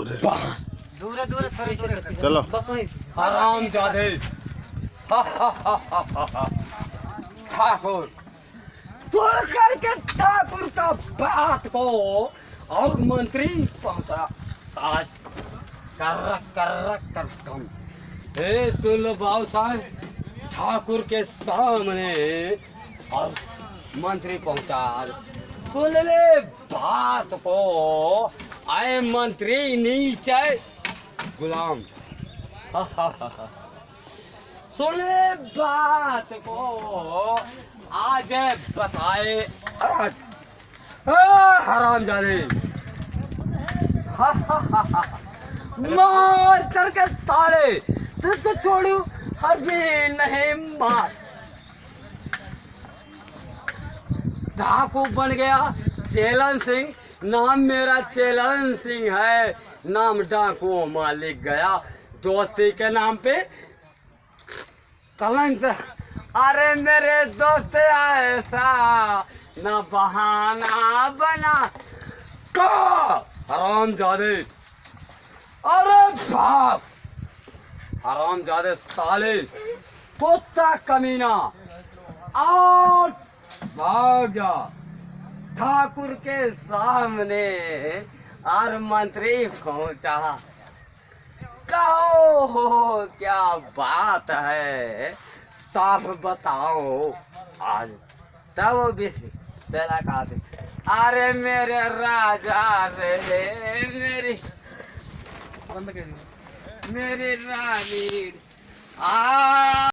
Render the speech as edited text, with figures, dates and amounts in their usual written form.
दूर है थोड़ी सी चलो बस वहीं आराम जादे ठाकुर तोड़ करके ठाकुर का बात को और मंत्री पहुंचा आज कर कम ए सुन लो बाबू साहब ठाकुर के सामने और मंत्री पहुंचा सुन ले बात को आए मंत्री नीचे गुलाम सुने बात को आज बताए आज हराम जाने मार करके साले तुझको छोड़ू हर दिन नहीं मार डाकू बन गया चेलन सिंह नाम मेरा चेलन सिंह है नाम डाकू मालिक गया दोस्ती के नाम पे कलंक अरे मेरे दोस्त ऐसा न बहाना बना का हराम जादे अरे बाप हराम जादे साले कुत्ता कमीना और भाग जा ठाकुर के सामने और मंत्री पहुंचा कहो हो क्या बात है साफ बताओ आज तब भी तेरा कहते अरे मेरे राजा रे मेरी रानी आ